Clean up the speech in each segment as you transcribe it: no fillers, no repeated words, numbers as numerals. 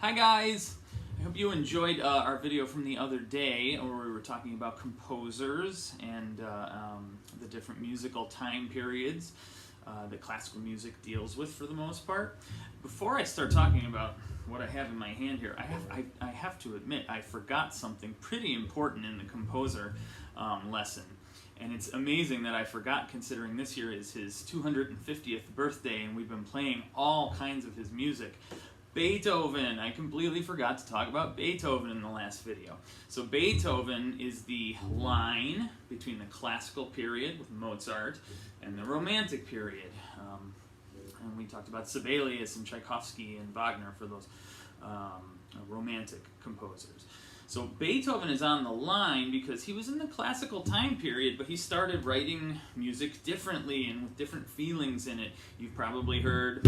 Hi guys! I hope you enjoyed our video from the other day where we were talking about composers and the different musical time periods that classical music deals with for the most part. Before I start talking about what I have in my hand here, I have to admit I forgot something pretty important in the composer lesson. And it's amazing that I forgot, considering this year is his 250th birthday and we've been playing all kinds of his music. Beethoven! I completely forgot to talk about Beethoven in the last video. So Beethoven is the line between the classical period with Mozart and the Romantic period. And we talked about Sibelius and Tchaikovsky and Wagner for those Romantic composers. So Beethoven is on the line because he was in the classical time period, but he started writing music differently and with different feelings in it. You've probably heard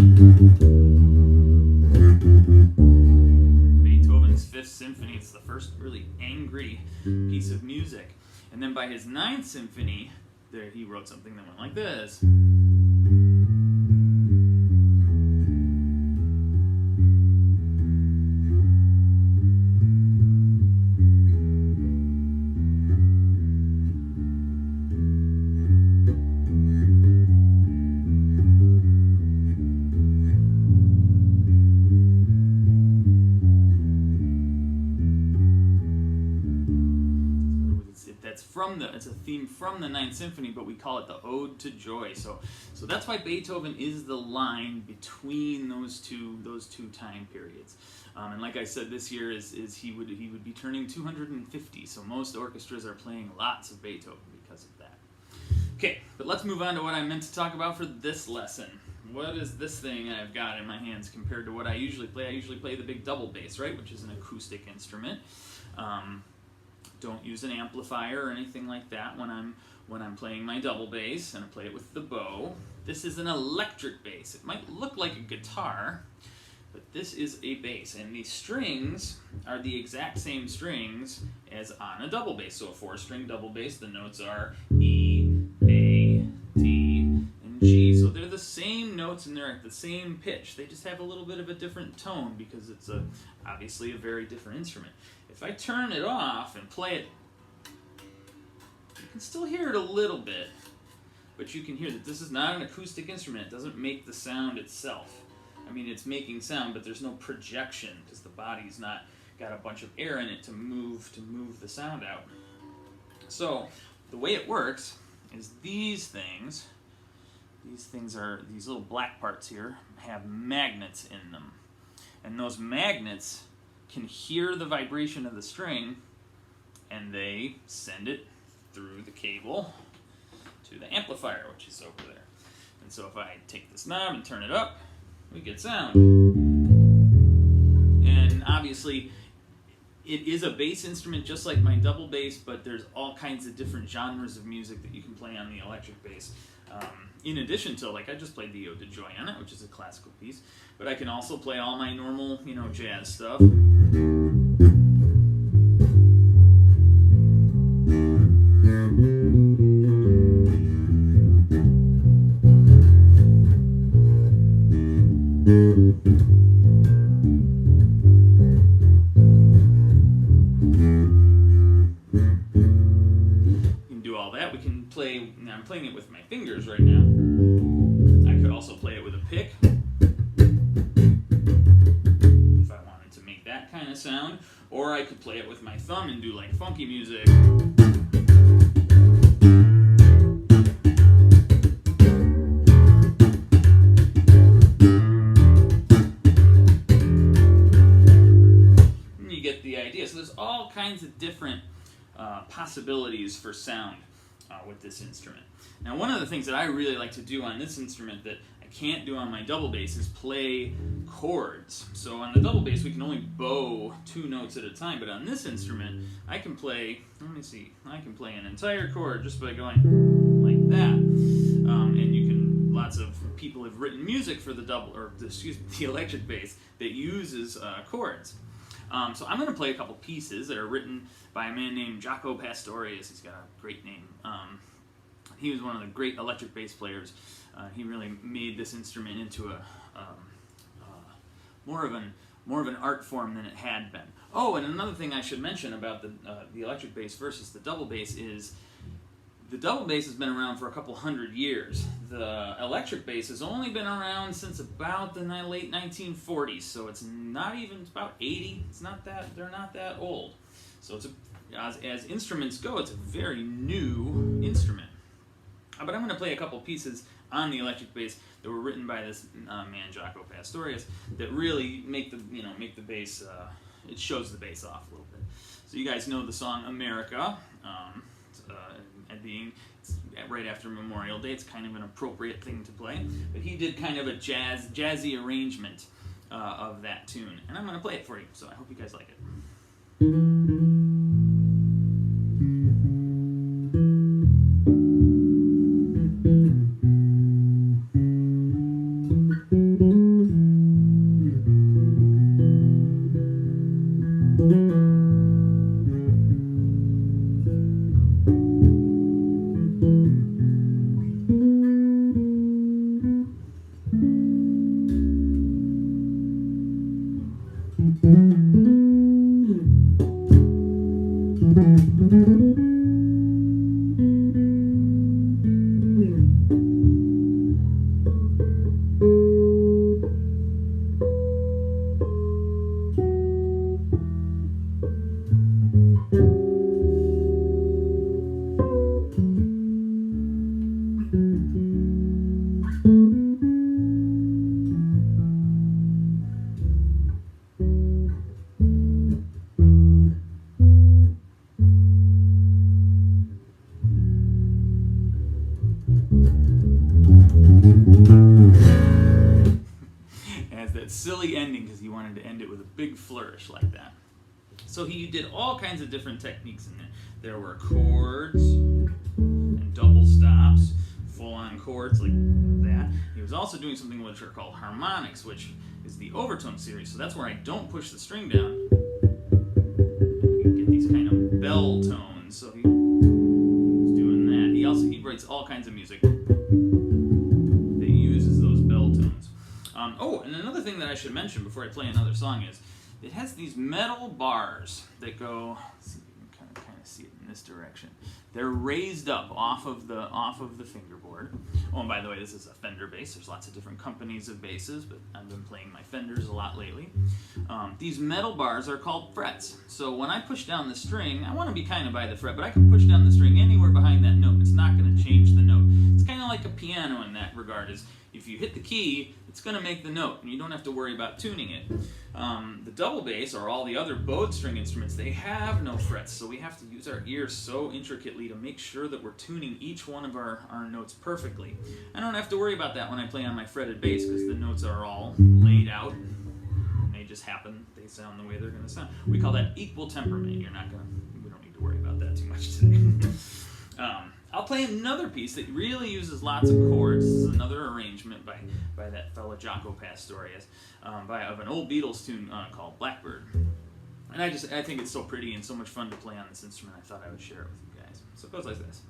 Beethoven's Fifth Symphony. It's the first really angry piece of music. And then by his Ninth Symphony, he wrote something that went like this. It's a theme from the Ninth Symphony, but we call it the Ode to Joy. So that's why Beethoven is the line between those two time periods. And like I said, this year he would be turning 250. So most orchestras are playing lots of Beethoven because of that. Okay, but let's move on to what I meant to talk about for this lesson. What is this thing I've got in my hands compared to what I usually play? I usually play the big double bass, right, which is an acoustic instrument. Don't use an amplifier or anything like that when I'm playing my double bass, and I play it with the bow. This is an electric bass. It might look like a guitar, but this is a bass, and these strings are the exact same strings as on a double bass. So a 4-string double bass, the notes are E, A, D, and G. So they're the same notes and they're at the same pitch. They just have a little bit of a different tone because it's obviously a very different instrument. If I turn it off and play it, you can still hear it a little bit, but you can hear that this is not an acoustic instrument. It doesn't make the sound itself. I mean, it's making sound, but there's no projection because the body's not got a bunch of air in it to move the sound out. So the way it works is these little black parts here have magnets in them, and those magnets can hear the vibration of the string, and they send it through the cable to the amplifier, which is over there. And so if I take this knob and turn it up, we get sound. And obviously, it is a bass instrument just like my double bass, but there's all kinds of different genres of music that you can play on the electric bass. In addition to, like I just played the Ode to Joy on it, which is a classical piece, but I can also play all my normal, jazz stuff. I'm playing it with my fingers right now. I could also play it with a pick if I wanted to make that kind of sound, or I could play it with my thumb and do like funky music. And you get the idea. So there's all kinds of different possibilities for sound with this instrument. Now, one of the things that I really like to do on this instrument that I can't do on my double bass is play chords. So on the double bass, we can only bow 2 notes at a time, but on this instrument, I can play, I can play an entire chord just by going like that. And you can, lots of people have written music for the the electric bass that uses chords. So I'm going to play a couple pieces that are written by a man named Jaco Pastorius. He's got a great name. He was one of the great electric bass players. He really made this instrument into more of an more of an art form than it had been. Oh, and another thing I should mention about the electric bass versus the double bass is the double bass has been around for a couple hundred years. The electric bass has only been around since about the late 1940s, so it's not even, it's about 80. It's not that, they're not that old. So it's as instruments go, it's a very new instrument. But I'm going to play a couple pieces on the electric bass that were written by this man Jaco Pastorius that really make the bass. It shows the bass off a little bit. So you guys know the song "America," it's right after Memorial Day. It's kind of an appropriate thing to play. But he did kind of a jazzy arrangement of that tune, and I'm going to play it for you. So I hope you guys like it. Silly ending because he wanted to end it with a big flourish like that. So he did all kinds of different techniques in there. There were chords and double stops, full-on chords like that. He was also doing something which are called harmonics, which is the overtone series. So that's where I don't push the string down. You get these kind of bell tones. So he's doing that. He writes all kinds of music that uses those bell tones. And another thing that I should mention before I play another song is it has these metal bars that go. Let's see if you can kind of see it in this direction. They're raised up off of the fingerboard. Oh, and by the way, this is a Fender bass. There's lots of different companies of basses, but I've been playing my Fenders a lot lately. These metal bars are called frets. So when I push down the string, I want to be kind of by the fret, but I can push down the string anywhere behind that note. It's not going to change the note. It's kind of like a piano in that regard. Is if you hit the key, it's going to make the note, and you don't have to worry about tuning it. The double bass, or all the other bowed string instruments, they have no frets, so we have to use our ears so intricately to make sure that we're tuning each one of our notes perfectly. I don't have to worry about that when I play on my fretted bass, because the notes are all laid out, and they just happen, they sound the way they're going to sound. We call that equal temperament. We don't need to worry about that too much today. I'll play another piece that really uses lots of chords. This is another arrangement by that fellow Jaco Pastorius of an old Beatles tune called Blackbird. And I think it's so pretty and so much fun to play on this instrument, I thought I would share it with you guys. So it goes like this.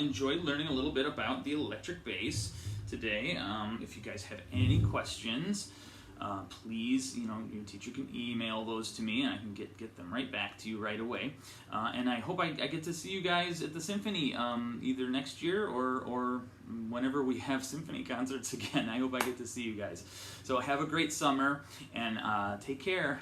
enjoyed learning a little bit about the electric bass today. If you guys have any questions, please, your teacher can email those to me, and I can get them right back to you right away. And I hope I get to see you guys at the symphony either next year or whenever we have symphony concerts again. I hope I get to see you guys. So have a great summer, and take care.